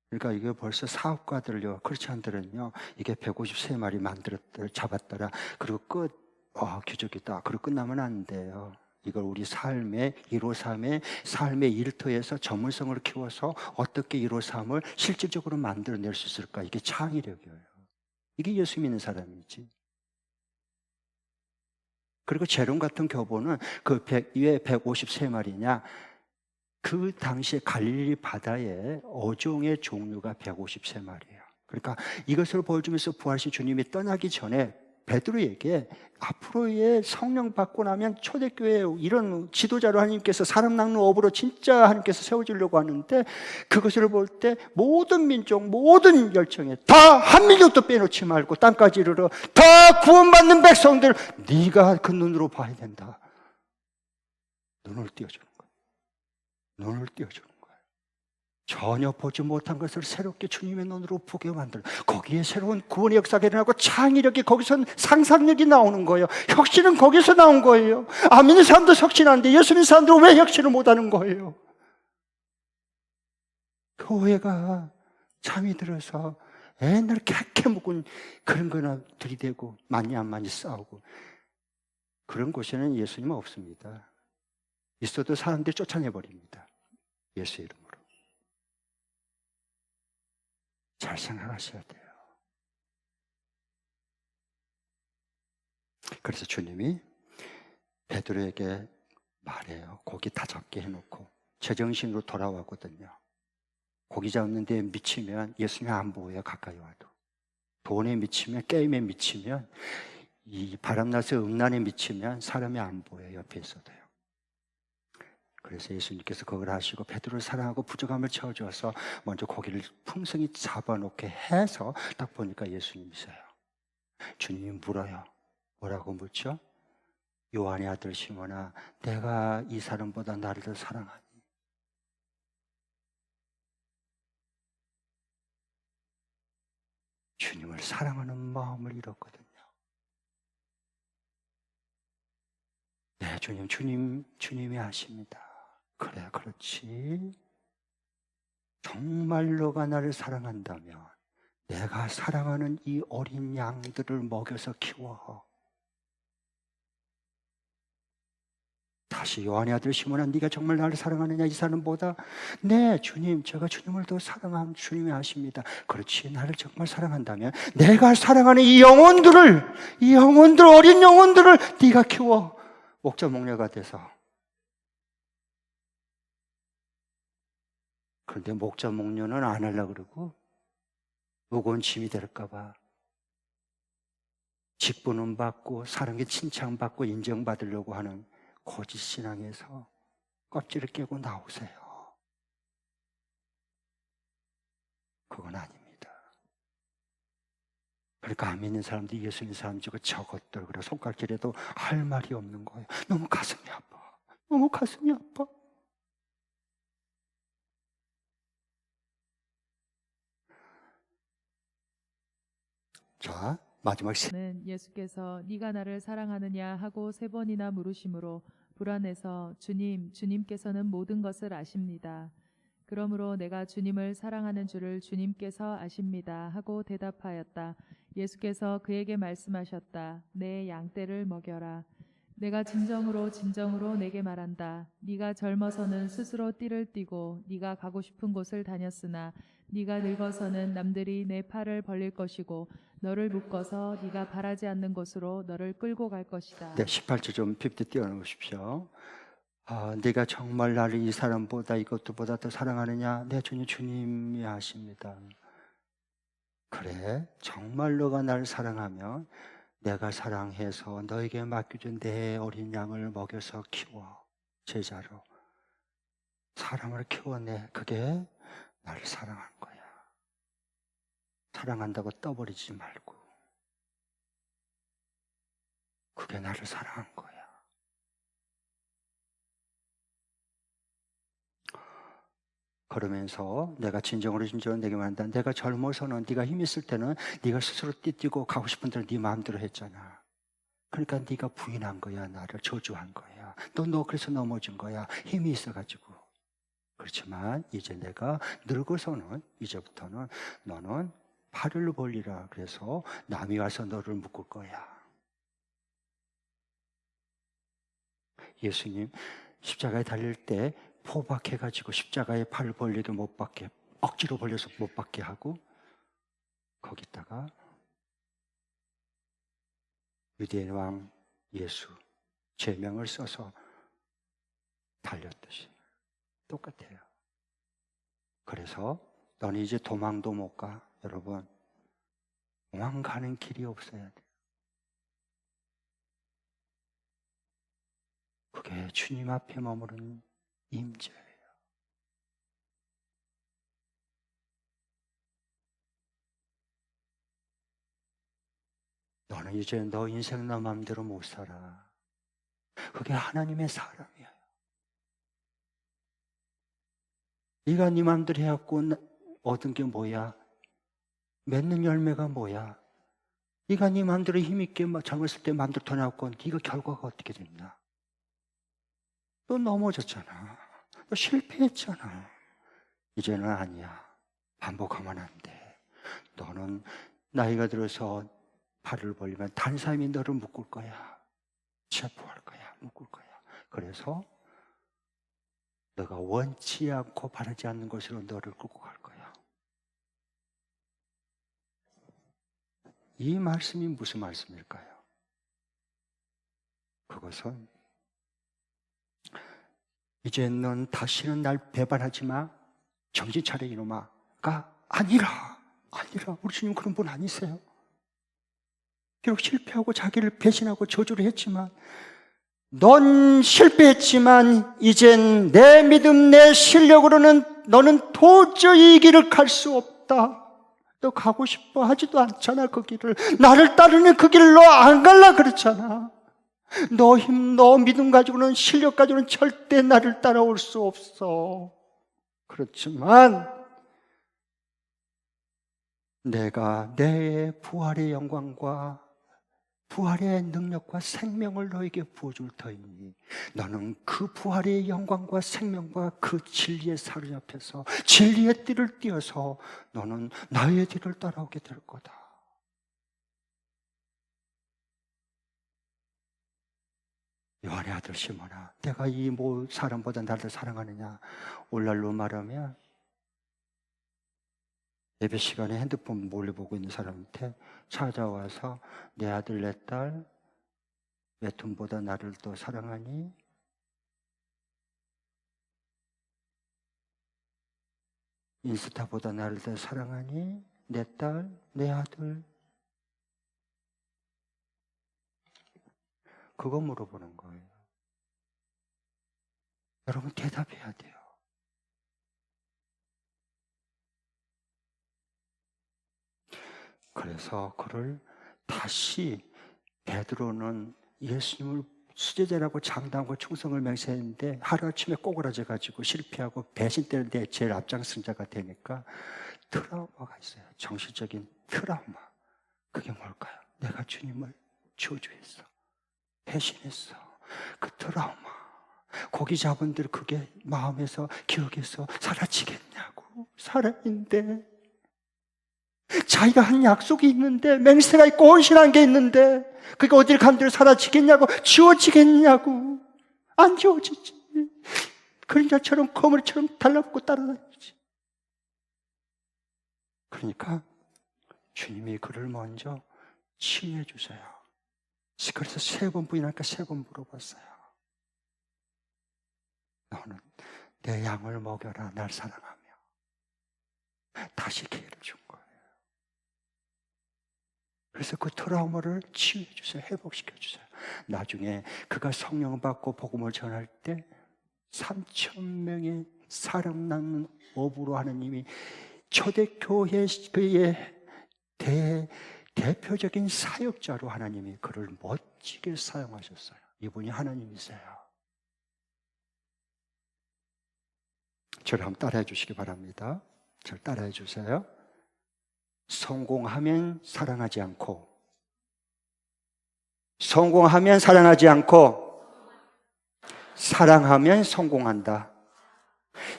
그러니까 이게 벌써 사업가들요, 크리스찬들은요, 이게 153마리 잡았더라. 그리고 기적이다. 그리고 끝나면 안 돼요. 이걸 우리 삶의 153의 삶의 일터에서 전문성을 키워서 어떻게 153을 실질적으로 만들어낼 수 있을까? 이게 창의력이에요. 이게 예수 믿는 사람이지. 그리고 제롬 같은 교보는 왜 153마리냐? 그 당시에 갈릴리 바다에 어종의 종류가 153마리예요. 그러니까 이것을 보여주면서 부활신 주님이 떠나기 전에 베드로에게 앞으로의 성령 받고 나면 초대교회 이런 지도자로 하나님께서 사람 낚는 업으로 진짜 하나님께서 세워주려고 하는데, 그것을 볼 때 모든 민족, 모든 열정에 다 한 민족도 빼놓지 말고 땅까지 이르러 다 구원받는 백성들, 네가 그 눈으로 봐야 된다. 눈을 띄워주는 거예요. 눈을 띄워주는 거예요. 전혀 보지 못한 것을 새롭게 주님의 눈으로 보게 만들어, 거기에 새로운 구원의 역사가 일어나고 창의력이, 거기서 상상력이 나오는 거예요. 혁신은 거기서 나온 거예요. 안 믿는 사람도 혁신하는데 예수 믿는 사람들은 왜 혁신을 못하는 거예요? 교회가 잠이 들어서 옛날 캐캐 묵은 그런 거나 들이대고 많이 안 많이 싸우고 그런 곳에는 예수님은 없습니다. 있어도 사람들이 쫓아내버립니다. 예수 이름으로. 잘 생각하셔야 돼요. 그래서 주님이 베드로에게 말해요. 고기 다 잡게 해놓고 제정신으로 돌아왔거든요. 고기 잡는 데에 미치면 예수님이 안 보여요. 가까이 와도. 돈에 미치면, 게임에 미치면, 이 바람나서 음란에 미치면 사람이 안 보여요. 옆에 있어도요. 그래서 예수님께서 그걸 하시고 베드로를 사랑하고 부족함을 채워주어서 먼저 고기를 풍성히 잡아놓게 해서 딱 보니까 예수님이세요. 주님이 물어요. 뭐라고 묻죠? 요한의 아들 시몬아, 내가 이 사람보다 나를 더 사랑하니? 주님을 사랑하는 마음을 잃었거든요. 네, 주님이 아십니다. 그래, 그렇지. 정말 너가 나를 사랑한다면 내가 사랑하는 이 어린 양들을 먹여서 키워. 다시 요한의 아들 시몬아, 네가 정말 나를 사랑하느냐? 이 사람보다? 네, 주님, 제가 주님을 더 사랑함 주님이 아십니다. 그렇지, 나를 정말 사랑한다면 내가 사랑하는 이 영혼들, 어린 영혼들을 네가 키워. 목자 목녀가 돼서. 그런데 목자 목녀는 안 하려고 그러고 무거운 짐이 될까 봐 직분은 받고 사람에게 칭찬받고 인정받으려고 하는 거짓 신앙에서 껍질을 깨고 나오세요. 그건 아닙니다. 그러니까 안 믿는 사람들이 예수 믿는 사람 지고 저것들 그래 손가락질해도 할 말이 없는 거예요. 너무 가슴이 아파. 너무 가슴이 아파. 자, 마지막 는 예수께서 네가 나를 사랑하느냐 하고 3번이나 물으심으로 불안해서 주님께서는 모든 것을 아십니다. 그러므로 내가 주님을 사랑하는 줄을 주님께서 아십니다 하고 대답하였다. 예수께서 그에게 말씀하셨다. 내 양떼를 먹여라. 내가 진정으로 내게 말한다. 네가 젊어서는 스스로 띠를 띠고 네가 가고 싶은 곳을 다녔으나 네가 늙어서는 남들이 내 팔을 벌릴 것이고 너를 묶어서 네가 바라지 않는 곳으로 너를 끌고 갈 것이다. 네, 18절 좀 핍디 띄워놓으십시오. 네가 정말 나를 이 사람보다 이것들보다 더 사랑하느냐? 네, 주님이 아십니다. 그래, 정말 너가 나를 사랑하면 내가 사랑해서 너에게 맡겨준 내 어린 양을 먹여서 키워 제자로 사람을 키워내. 그게 나를 사랑한 거야. 사랑한다고 떠버리지 말고 그게 나를 사랑한 거야. 그러면서 내가 진정으로 내게 말한다. 내가 젊어서는 네가 힘 있을 때는 네가 스스로 뛰고 가고 싶은 대로 네 마음대로 했잖아. 그러니까 네가 부인한 거야. 나를 저주한 거야. 너 그래서 넘어진 거야. 힘이 있어가지고. 그렇지만 이제 내가 늙어서는 이제부터는 너는 팔을 벌리라. 그래서 남이 와서 너를 묶을 거야. 예수님 십자가에 달릴 때 포박해가지고 십자가에 팔을 벌리게 못 박게 억지로 벌려서 못 박게 하고 거기다가 유대인 왕 예수 제명을 써서 달렸듯이 똑같아요. 그래서 너는 이제 도망도 못 가. 여러분, 도망가는 길이 없어야 돼. 그게 주님 앞에 머무르는 임재예요. 너는 이제 너 인생 너 마음대로 못 살아. 그게 하나님의 사람이야. 네가 네 마음대로 해갖고 얻은 게 뭐야? 맺는 열매가 뭐야? 네가 네 마음대로 힘있게 젊었을 때 마음대로 돈 해갖고 네가 결과가 어떻게 됐나? 너 넘어졌잖아. 너 실패했잖아. 이제는 아니야. 반복하면 안 돼. 너는 나이가 들어서 팔을 벌리면 다른 사람이 너를 묶을 거야. 체포할 거야. 묶을 거야. 그래서 너가 원치 않고 바라지 않는 곳으로 너를 끌고 갈 거야. 이 말씀이 무슨 말씀일까요? 그것은 이제 넌 다시는 날 배반하지 마. 정신 차려 이놈아가 아니라 우리 주님 그런 분 아니세요. 비록 실패하고 자기를 배신하고 저주를 했지만 넌 실패했지만 이젠 내 믿음, 내 실력으로는 너는 도저히 이 길을 갈 수 없다. 너 가고 싶어 하지도 않잖아. 그 길을. 나를 따르는 그 길을 너 안 갈라 그랬잖아. 너 힘, 너 믿음 가지고는, 실력 가지고는 절대 나를 따라올 수 없어. 그렇지만 내가 내 부활의 영광과 부활의 능력과 생명을 너에게 부어줄 터이니 너는 그 부활의 영광과 생명과 그 진리에 사로잡혀서 진리의 띠를 띄어서 너는 나의 뒤를 따라오게 될 거다. 요한의 아들 시몬아, 내가 이 사람보다 나를 사랑하느냐? 오늘날로 말하면 예배 시간에 핸드폰 몰래 보고 있는 사람한테 찾아와서 내 아들 내 딸 내 돈보다 나를 더 사랑하니? 인스타보다 나를 더 사랑하니? 내 딸, 내 아들? 그거 물어보는 거예요. 여러분 대답해야 돼요. 그래서 그를 다시 베드로는 예수님을 수제자라고 장담하고 충성을 맹세했는데 하루아침에 꼬그라져가지고 실패하고 배신 때는데 제일 앞장선 자가 되니까 트라우마가 있어요. 정신적인 트라우마. 그게 뭘까요? 내가 주님을 저주했어. 배신했어. 그 트라우마. 고기자분들 그게 마음에서 기억에서 사라지겠냐고. 살아있는데 자기가 한 약속이 있는데, 맹세가 있고 헌신한 게 있는데 그게 어딜 간대로 사라지겠냐고. 지워지겠냐고. 안 지워지지. 그림자처럼 거머리처럼 달라붙고 따라다니지. 그러니까 주님이 그를 먼저 치유해 주세요. 그래서 3번 부인하니까 3번 물어봤어요. 너는 내 양을 먹여라. 날 사랑하며. 다시 기회를 준 거예요. 그래서 그 트라우마를 치유해 주세요. 회복시켜 주세요. 나중에 그가 성령 받고 복음을 전할 때 3,000명의 사랑 낳는 어부로 하나님이 초대교회 그의 대표적인 사역자로 하나님이 그를 멋지게 사용하셨어요. 이분이 하나님이세요. 저를 한번 따라해 주시기 바랍니다. 저를 따라해 주세요. 성공하면 사랑하지 않고, 성공하면 사랑하지 않고, 사랑하면 성공한다.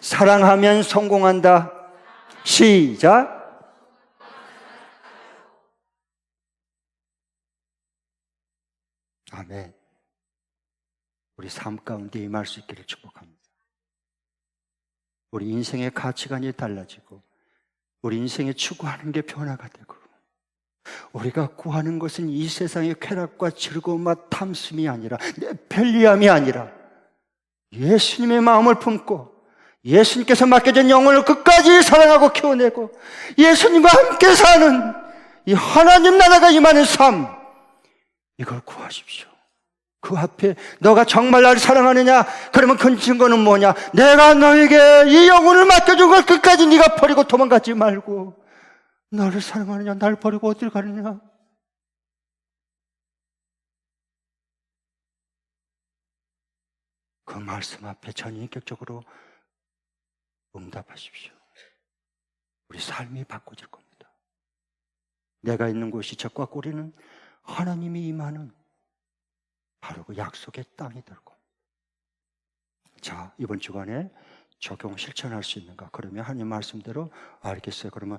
사랑하면 성공한다. 시작. 아멘. 우리 삶 가운데 임할 수 있기를 축복합니다. 우리 인생의 가치관이 달라지고 우리 인생에 추구하는 게 변화가 되고 우리가 구하는 것은 이 세상의 쾌락과 즐거움과 탐심이 아니라 편리함이 아니라 예수님의 마음을 품고 예수님께서 맡겨준 영혼을 끝까지 사랑하고 키워내고 예수님과 함께 사는 이 하나님 나라가 임하는 삶, 이걸 구하십시오. 그 앞에 너가 정말 나를 사랑하느냐? 그러면 그 증거는 뭐냐? 내가 너에게 이 영혼을 맡겨준 걸 끝까지 네가 버리고 도망가지 말고 나를 사랑하느냐? 날 버리고 어딜 가느냐? 그 말씀 앞에 전인격적으로 응답하십시오. 우리 삶이 바꿔질 겁니다. 내가 있는 곳이 적과 꼬리는 하나님이 임하는 바로 그 약속의 땅이 될 겁니다. 자, 이번 주간에 적용 실천할 수 있는가? 그러면 하나님 말씀대로 알겠어요. 그러면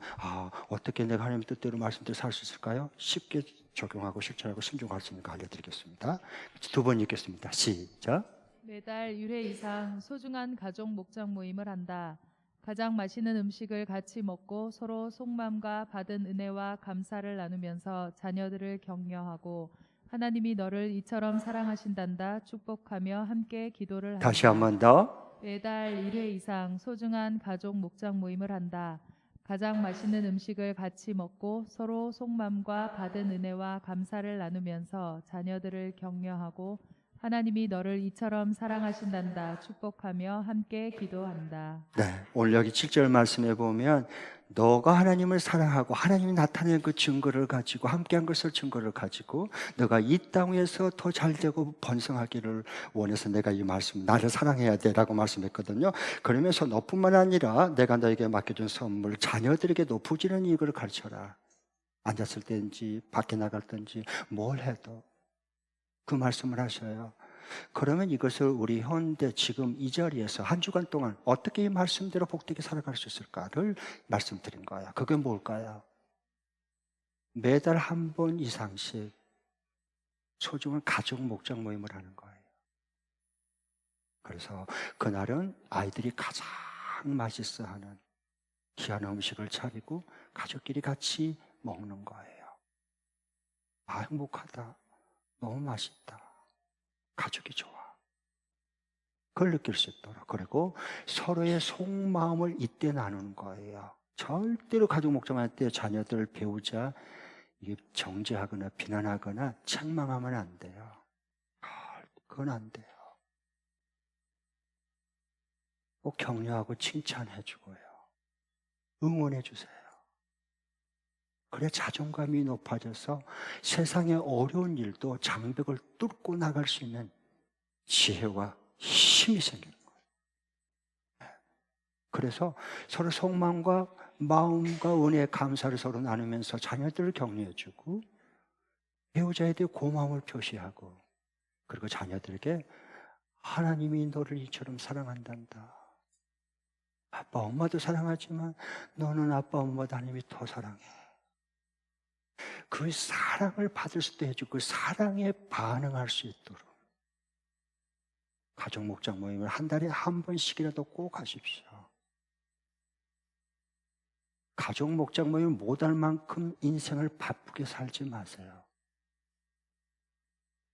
어떻게 내가 하나님 뜻대로 말씀대로 살 수 있을까요? 쉽게 적용하고 실천하고 순종할 수 있는가 알려드리겠습니다. 2번 읽겠습니다. 시작. 매달 1회 이상 소중한 가족 목장 모임을 한다. 가장 맛있는 음식을 같이 먹고 서로 속마음과 받은 은혜와 감사를 나누면서 자녀들을 격려하고 하나님이 너를 이처럼 사랑하신단다 축복하며 함께 기도를 한다. 다시 한 번 더. 매달 1회 이상 소중한 가족 목장 모임을 한다. 가장 맛있는 음식을 같이 먹고 서로 속마음과 받은 은혜와 감사를 나누면서 자녀들을 격려하고 하나님이 너를 이처럼 사랑하신단다. 축복하며 함께 기도한다. 네, 오늘 여기 7절 말씀에 보면 너가 하나님을 사랑하고 하나님이 나타낸 그 증거를 가지고 함께한 것을 증거를 가지고 너가 이 땅 위에서 더 잘되고 번성하기를 원해서 내가 이 말씀 나를 사랑해야 돼라고 말씀했거든요. 그러면서 너뿐만 아니라 내가 너에게 맡겨준 선물 자녀들에게도 부지런히 이걸 가르쳐라. 앉았을 때든지 밖에 나갈 든지 뭘 해도 그 말씀을 하셔요. 그러면 이것을 우리 현대 지금 이 자리에서 한 주간 동안 어떻게 이 말씀대로 복되게 살아갈 수 있을까를 말씀드린 거예요. 그게 뭘까요? 매달 한 번 이상씩 소중한 가족 목장 모임을 하는 거예요. 그래서 그날은 아이들이 가장 맛있어하는 귀한 음식을 차리고 가족끼리 같이 먹는 거예요. 아, 행복하다. 너무 맛있다. 가족이 좋아. 그걸 느낄 수 있도록. 그리고 서로의 속마음을 이때 나누는 거예요. 절대로 가족 목장할 때 자녀들, 배우자 이게 정죄하거나 비난하거나 책망하면 안 돼요. 그건 안 돼요. 꼭 격려하고 칭찬해 주고요. 응원해 주세요. 그래 자존감이 높아져서 세상의 어려운 일도 장벽을 뚫고 나갈 수 있는 지혜와 힘이 생기는 거예요. 그래서 서로 속마음과 마음과 은혜의 감사를 서로 나누면서 자녀들을 격려해주고 배우자에 대해 고마움을 표시하고 그리고 자녀들에게 하나님이 너를 이처럼 사랑한단다. 아빠 엄마도 사랑하지만 너는 아빠 엄마도 하나님이 더 사랑해. 그 사랑을 받을 수도 해주고 그 사랑에 반응할 수 있도록 가족 목장 모임을 한 달에 한 번씩이라도 꼭 하십시오. 가족 목장 모임 못할 만큼 인생을 바쁘게 살지 마세요.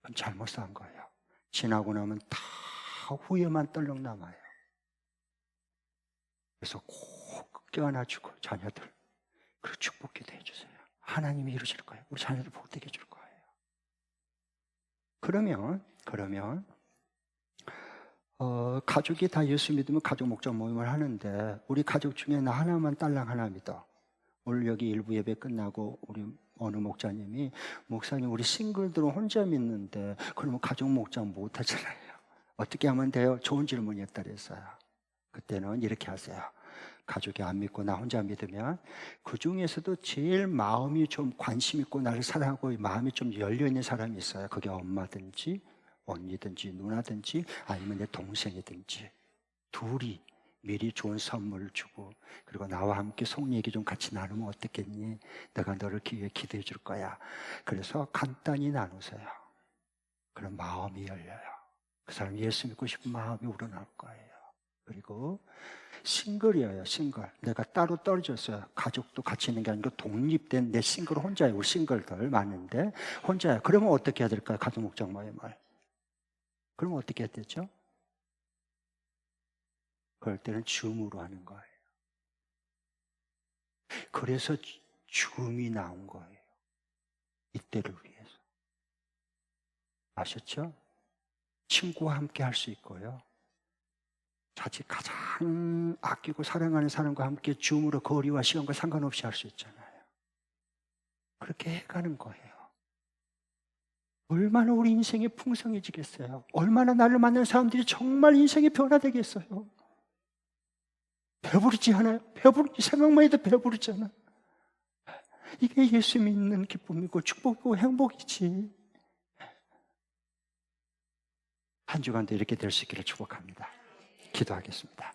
그건 잘못 산 거예요. 지나고 나면 다 후회만 떨렁 남아요. 그래서 꼭 껴안아주고 자녀들 그리고 축복 기도해 주세요. 하나님이 이루실 거예요. 우리 자녀들 복되게 해줄 거예요. 그러면 가족이 다 예수 믿으면 가족 목장 모임을 하는데 우리 가족 중에 나 하나만 딸랑 하나 믿어. 오늘 여기 일부 예배 끝나고 우리 어느 목자님이 목사님 우리 싱글들은 혼자 믿는데 그러면 가족 목장 못 하잖아요. 어떻게 하면 돼요? 좋은 질문이었다 그랬어요. 그때는 이렇게 하세요. 가족이 안 믿고 나 혼자 믿으면 그 중에서도 제일 마음이 좀 관심 있고 나를 사랑하고 마음이 좀 열려있는 사람이 있어요. 그게 엄마든지 언니든지 누나든지 아니면 내 동생이든지 둘이 미리 좋은 선물을 주고 그리고 나와 함께 속 얘기 좀 같이 나누면 어떻겠니? 내가 너를 위해 기도해 줄 거야. 그래서 간단히 나누세요. 그럼 마음이 열려요. 그 사람 예수 믿고 싶은 마음이 우러날 거예요. 그리고 싱글이에요. 싱글. 내가 따로 떨어졌어요. 가족도 같이 있는 게 아니고 독립된 내 싱글 혼자예요. 우리 싱글들 많은데 혼자예요. 그러면 어떻게 해야 될까요? 가족 목장 모임을. 그러면 어떻게 해야 되죠? 그럴 때는 줌으로 하는 거예요. 그래서 줌이 나온 거예요. 이때를 위해서. 아셨죠? 친구와 함께 할 수 있고요. 자칫 가장 아끼고 사랑하는 사람과 함께 줌으로 거리와 시간과 상관없이 할 수 있잖아요. 그렇게 해가는 거예요. 얼마나 우리 인생이 풍성해지겠어요. 얼마나 나를 만나는 사람들이 정말 인생이 변화되겠어요. 배부르지 않아요? 배부르지, 생각만 해도 배부르잖아. 이게 예수 믿는 기쁨이고 축복이고 행복이지. 한 주간도 이렇게 될 수 있기를 축복합니다. 기도하겠습니다.